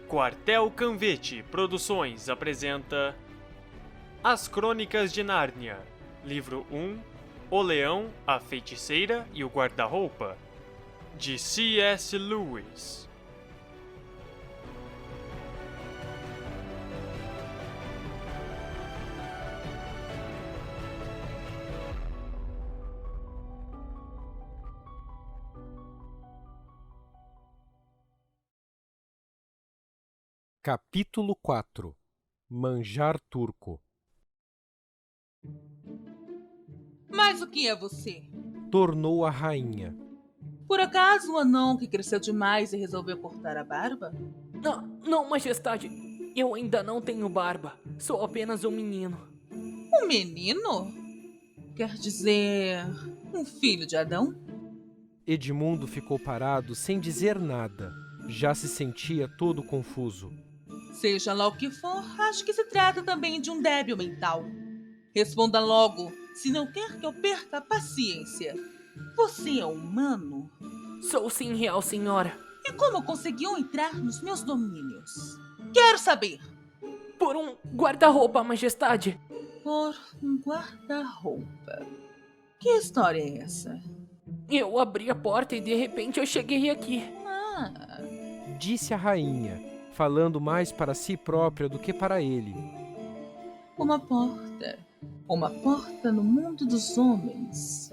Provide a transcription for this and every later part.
Quartel Canvete Produções apresenta As Crônicas de Nárnia, Livro 1, O Leão, a Feiticeira e o Guarda-Roupa, de C.S. Lewis. Capítulo 4 Manjar Turco. Mas o que é você? Tornou a rainha. Por acaso um anão que cresceu demais e resolveu cortar a barba? Não, majestade. Eu ainda não tenho barba. Sou apenas um menino. Um menino? Quer dizer, um filho de Adão? Edmundo ficou parado sem dizer nada. Já se sentia todo confuso. Seja lá o que for, acho que se trata também de um débil mental. Responda logo, se não quer que eu perca a paciência. Você é humano? Sou sim, real senhora. E como conseguiu entrar nos meus domínios? Quero saber! Por um guarda-roupa, majestade. Por um guarda-roupa. Que história é essa? Eu abri a porta e de repente eu cheguei aqui. Ah, Disse a rainha, falando mais para si própria do que para ele. uma porta. Uma porta no mundo dos homens.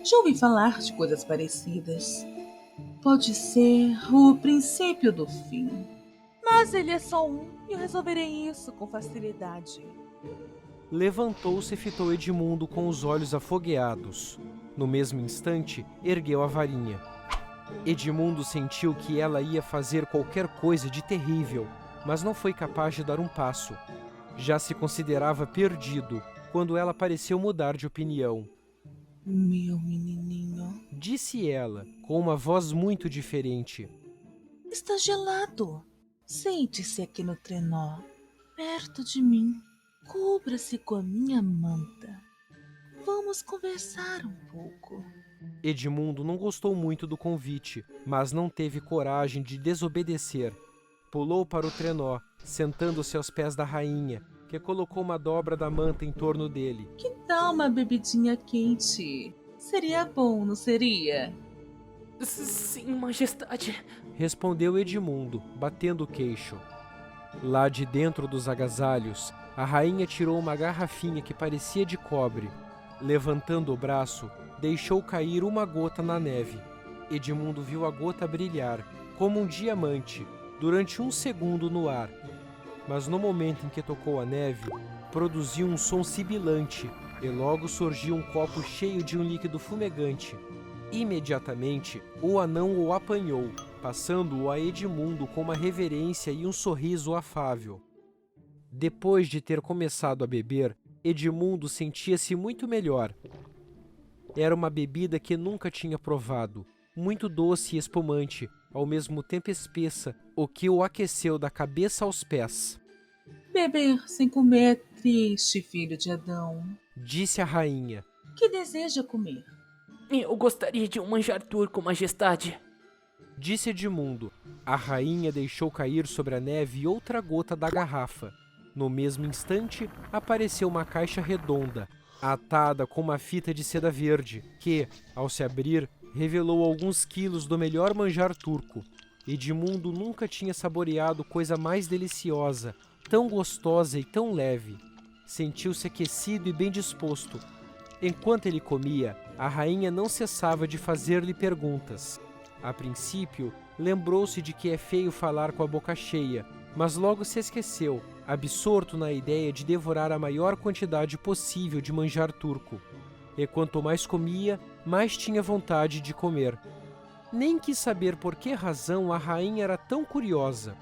Já ouvi falar de coisas parecidas. Pode ser o princípio do fim. Mas ele é só um e eu resolverei isso com facilidade. Levantou-se e fitou Edmundo com os olhos afogueados. No mesmo instante, ergueu a varinha. Edmundo sentiu que ela ia fazer qualquer coisa de terrível, mas não foi capaz de dar um passo. Já se considerava perdido quando ela pareceu mudar de opinião. Meu menininho, Disse ela, com uma voz muito diferente. está gelado. Sente-se aqui no trenó, perto de mim. Cubra-se com a minha manta. Vamos conversar um pouco. Edmundo não gostou muito do convite, mas não teve coragem de desobedecer. Pulou para o trenó, sentando-se aos pés da rainha, que colocou uma dobra da manta em torno dele. Que tal uma bebidinha quente? Seria bom, não seria? Sim, majestade. Respondeu Edmundo, batendo o queixo. Lá de dentro dos agasalhos, a rainha tirou uma garrafinha que parecia de cobre. Levantando o braço, deixou cair uma gota na neve. Edmundo viu a gota brilhar, como um diamante, durante um segundo no ar. Mas no momento em que tocou a neve, produziu um som sibilante e logo surgiu um copo cheio de um líquido fumegante. Imediatamente, o anão o apanhou, passando-o a Edmundo com uma reverência e um sorriso afável. Depois de ter começado a beber, Edmundo sentia-se muito melhor. Era uma bebida que nunca tinha provado, muito doce e espumante, ao mesmo tempo espessa, o que o aqueceu da cabeça aos pés. Beber sem comer é triste, filho de Adão. Disse a rainha. Que deseja comer? Eu gostaria de um manjar turco, majestade. Disse Edmundo. A rainha deixou cair sobre a neve outra gota da garrafa. No mesmo instante, apareceu uma caixa redonda, atada com uma fita de seda verde, que, ao se abrir, revelou alguns quilos do melhor manjar turco. Edmundo nunca tinha saboreado coisa mais deliciosa, tão gostosa e tão leve. Sentiu-se aquecido e bem disposto. Enquanto ele comia, a rainha não cessava de fazer-lhe perguntas. A princípio, lembrou-se de que é feio falar com a boca cheia, mas logo se esqueceu, absorto na ideia de devorar a maior quantidade possível de manjar turco. E quanto mais comia, mais tinha vontade de comer. Nem quis saber por que razão a rainha era tão curiosa.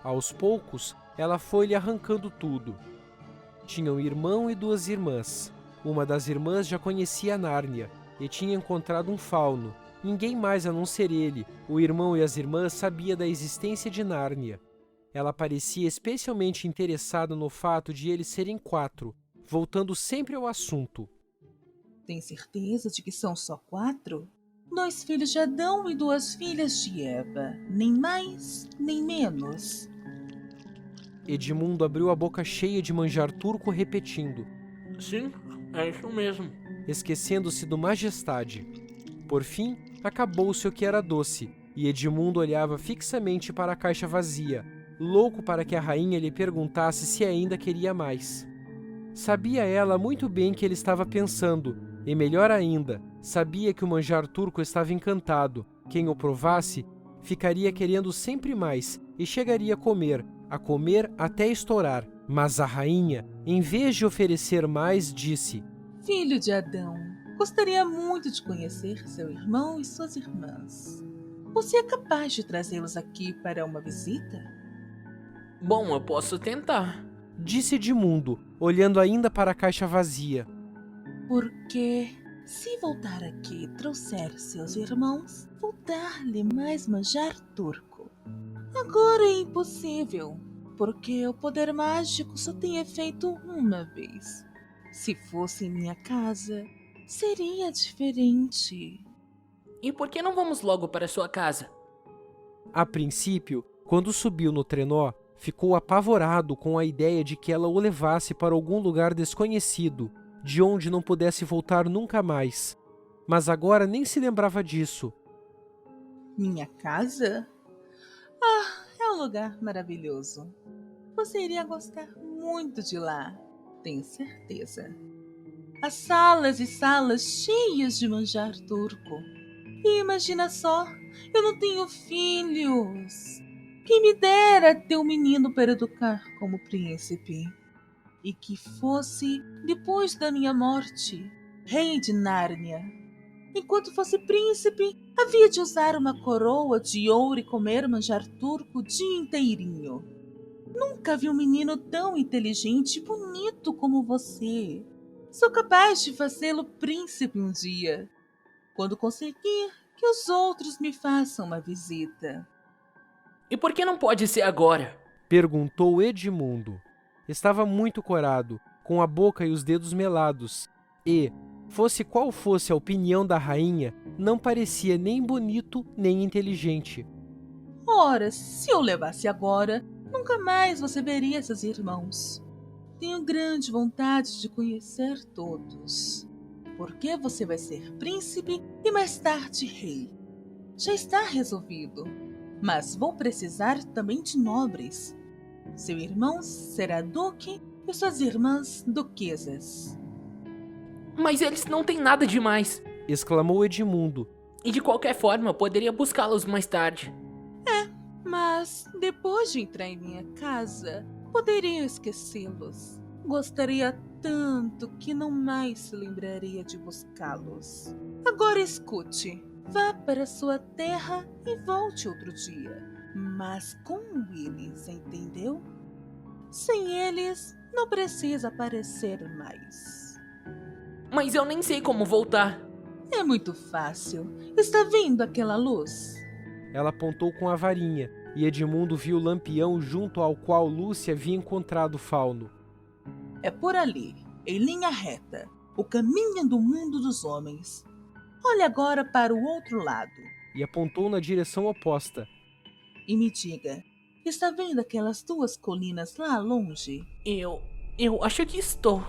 Aos poucos, ela foi-lhe arrancando tudo. Tinha um irmão e duas irmãs. Uma das irmãs já conhecia Nárnia e tinha encontrado um fauno. Ninguém mais a não ser ele, o irmão e as irmãs, sabia da existência de Nárnia. Ela parecia especialmente interessada no fato de eles serem 4, voltando sempre ao assunto. Tem certeza de que são só 4? 2 filhos de Adão e 2 filhas de Eva. Nem mais, nem menos. Edmundo abriu a boca cheia de manjar turco, repetindo, Sim, é isso mesmo. esquecendo-se do majestade. Por fim, acabou-se o que era doce, e Edmundo olhava fixamente para a caixa vazia, louco para que a rainha lhe perguntasse se ainda queria mais. Sabia ela muito bem que ele estava pensando, e melhor ainda, sabia que o manjar turco estava encantado. Quem o provasse ficaria querendo sempre mais e chegaria a comer até estourar. Mas a rainha, em vez de oferecer mais, disse: Filho de Adão, gostaria muito de conhecer seu irmão e suas irmãs. Você é capaz de trazê-los aqui para uma visita? Bom, eu posso tentar. Disse Edmundo, olhando ainda para a caixa vazia. Porque, se voltar aqui e trouxer seus irmãos, vou dar-lhe mais manjar turco. Agora é impossível, porque o poder mágico só tem efeito uma vez. Se fosse em minha casa, seria diferente. E por que não vamos logo para sua casa? A princípio, quando subiu no trenó, ficou apavorado com a ideia de que ela o levasse para algum lugar desconhecido, de onde não pudesse voltar nunca mais. Mas agora nem se lembrava disso. Minha casa? Ah, é um lugar maravilhoso. Você iria gostar muito de lá, tenho certeza. As salas e salas cheias de manjar turco. E imagina só, eu não tenho filhos. Quem me dera ter um menino para educar como príncipe. E que fosse, depois da minha morte, rei de Nárnia. Enquanto fosse príncipe, havia de usar uma coroa de ouro e comer manjar turco o dia inteirinho. Nunca vi um menino tão inteligente e bonito como você. Sou capaz de fazê-lo príncipe um dia, quando conseguir que os outros me façam uma visita. E por que não pode ser agora? Perguntou Edmundo. Estava muito corado, com a boca e os dedos melados, e, fosse qual fosse a opinião da rainha, não parecia nem bonito nem inteligente. Ora, se eu levasse agora, nunca mais você veria seus irmãos. Tenho grande vontade de conhecer todos, porque você vai ser príncipe e mais tarde rei. Já está resolvido, mas vou precisar também de nobres. Seu irmão será duque e suas irmãs duquesas. Mas eles não têm nada demais. Exclamou Edmundo. E de qualquer forma, eu poderia buscá-los mais tarde. Mas depois de entrar em minha casa, poderia esquecê-los. Gostaria tanto que não mais se lembraria de buscá-los. Agora escute. Vá para sua terra e volte outro dia. Mas com eles, entendeu? Sem eles, não precisa aparecer mais. Mas eu nem sei como voltar. É muito fácil. Está vendo aquela luz? Ela apontou com a varinha, e Edmundo viu o lampião junto ao qual Lúcia havia encontrado o fauno. É por ali, em linha reta, o caminho do mundo dos homens. Olhe agora para o outro lado. E apontou na direção oposta. E me diga, está vendo aquelas duas colinas lá longe? Eu acho que estou.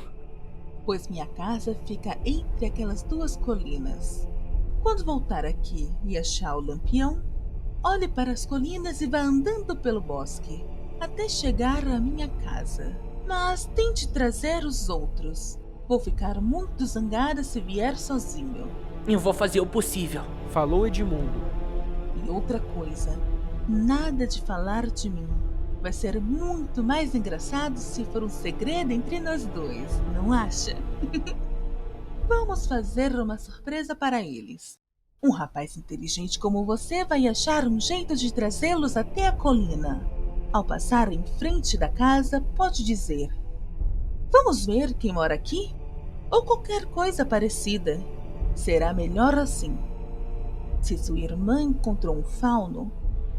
Pois minha casa fica entre aquelas duas colinas. Quando voltar aqui e achar o lampião, olhe para as colinas e vá andando pelo bosque, até chegar à minha casa. Mas tente trazer os outros. Vou ficar muito zangada se vier sozinho. Eu vou fazer o possível. Falou Edmundo. E outra coisa, nada de falar de mim. Vai ser muito mais engraçado se for um segredo entre nós dois, não acha? Vamos fazer uma surpresa para eles. Um rapaz inteligente como você vai achar um jeito de trazê-los até a colina. Ao passar em frente da casa, pode dizer: vamos ver quem mora aqui? Ou qualquer coisa parecida. Será melhor assim. Se sua irmã encontrou um fauno,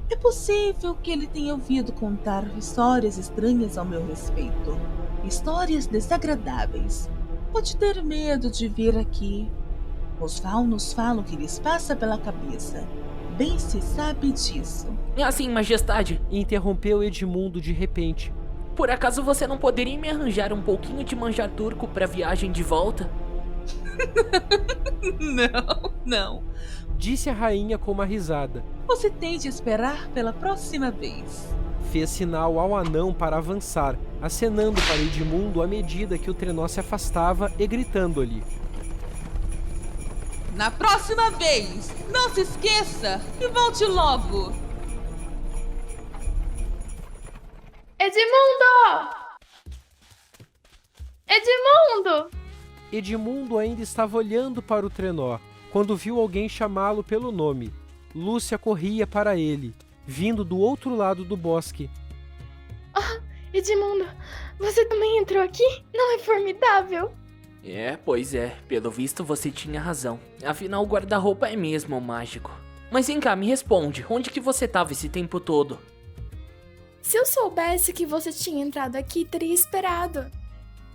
é possível que ele tenha ouvido contar histórias estranhas ao meu respeito. Histórias desagradáveis. Pode ter medo de vir aqui. Os faunos falam o que lhes passa pela cabeça. Bem se sabe disso. É assim, majestade. Interrompeu Edmundo de repente. Por acaso você não poderia me arranjar um pouquinho de manjar turco pra viagem de volta? Não. Disse a rainha com uma risada. Você tem de esperar pela próxima vez. Fez sinal ao anão para avançar, acenando para Edmundo à medida que o trenó se afastava e gritando-lhe. Na próxima vez, não se esqueça e volte logo. Edmundo! Edmundo! Edmundo ainda estava olhando para o trenó, quando viu alguém chamá-lo pelo nome. Lúcia corria para ele, vindo do outro lado do bosque. Edmundo, você também entrou aqui? Não é formidável? Pois é, pelo visto você tinha razão. Afinal, o guarda-roupa é mesmo mágico. Mas vem cá, me responde, onde que você estava esse tempo todo? Se eu soubesse que você tinha entrado aqui, teria esperado.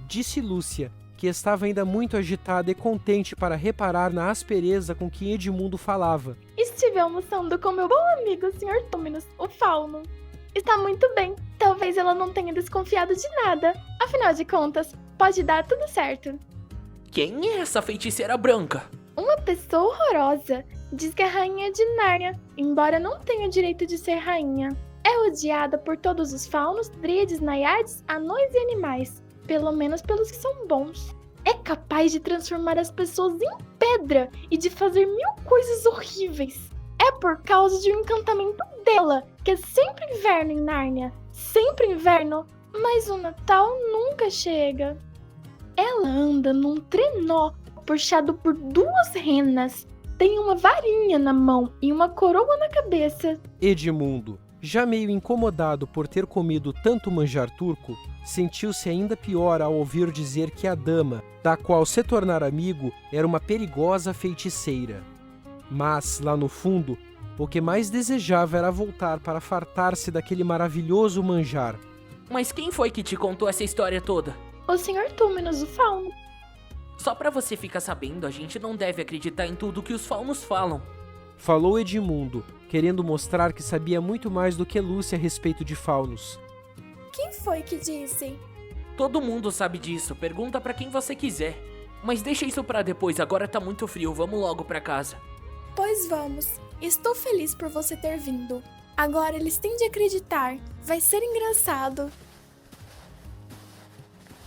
Disse Lúcia, que estava ainda muito agitada e contente para reparar na aspereza com que Edmundo falava. Estive almoçando com meu bom amigo, o Sr. Túminos, o Fauno. Está muito bem. Talvez ela não tenha desconfiado de nada. Afinal de contas, pode dar tudo certo. Quem é essa feiticeira branca? Uma pessoa horrorosa. Diz que é rainha de Nárnia, embora não tenha o direito de ser rainha. É odiada por todos os faunos, dríades, naiades, anões e animais. Pelo menos pelos que são bons. É capaz de transformar as pessoas em pedra e de fazer 1000 coisas horríveis. É por causa de um encantamento dela, que é sempre inverno em Nárnia. Sempre inverno, mas o Natal nunca chega. Ela anda num trenó puxado por 2 renas. Tem uma varinha na mão e uma coroa na cabeça. Edmundo, já meio incomodado por ter comido tanto manjar turco, sentiu-se ainda pior ao ouvir dizer que a dama, da qual se tornar amigo, era uma perigosa feiticeira. Mas, lá no fundo, o que mais desejava era voltar para fartar-se daquele maravilhoso manjar. Mas quem foi que te contou essa história toda? O Sr. Túminos, o Fauno. Só pra você ficar sabendo, a gente não deve acreditar em tudo que os faunos falam. Falou Edmundo, querendo mostrar que sabia muito mais do que Lúcia a respeito de faunos. Quem foi que disse? Todo mundo sabe disso, pergunta pra quem você quiser. Mas deixa isso pra depois, agora tá muito frio, vamos logo pra casa. Pois vamos. Estou feliz por você ter vindo. Agora eles têm de acreditar. Vai ser engraçado.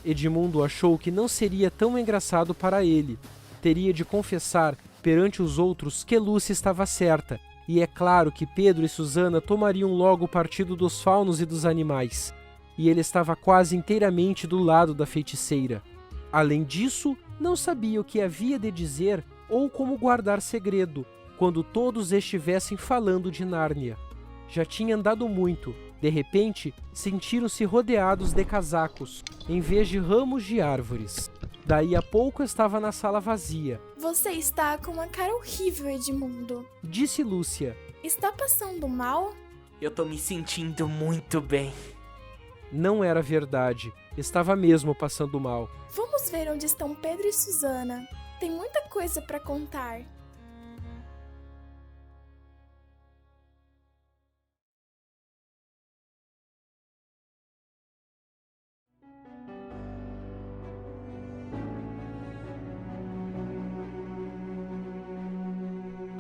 Edmundo achou que não seria tão engraçado para ele. Teria de confessar perante os outros que Lúcia estava certa, e é claro que Pedro e Susana tomariam logo partido dos faunos e dos animais, e ele estava quase inteiramente do lado da feiticeira. Além disso, não sabia o que havia de dizer ou como guardar segredo, quando todos estivessem falando de Nárnia. Já tinha andado muito. De repente, sentiram-se rodeados de casacos, em vez de ramos de árvores. Daí a pouco estava na sala vazia. Você está com uma cara horrível, Edmundo. Disse Lúcia. Está passando mal? Eu tô me sentindo muito bem. Não era verdade. Estava mesmo passando mal. Vamos ver onde estão Pedro e Susana. Tem muita coisa para contar.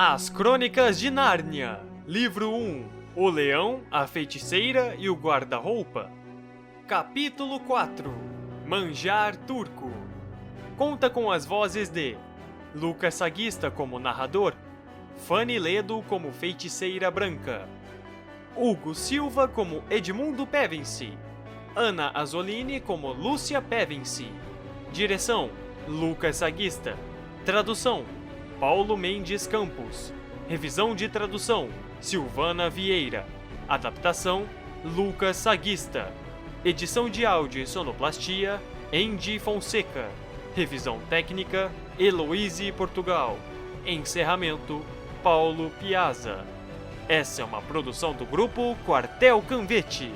As Crônicas de Nárnia, Livro 1, O Leão, a Feiticeira e o Guarda-Roupa. Capítulo 4, Manjar Turco. Conta com as vozes de Lucas Saguista como narrador, Fanny Ledo como Feiticeira Branca, Hugo Silva como Edmundo Pevensey, Ana Azzolini como Lúcia Pevensey. Direção, Lucas Saguista. Tradução, Paulo Mendes Campos. Revisão de tradução, Silvana Vieira. Adaptação, Lucas Saguista. Edição de áudio e sonoplastia, Andy Fonseca. Revisão técnica, Heloise Portugal. Encerramento, Paulo Piazza. Essa é uma produção do grupo Quartel Canvete.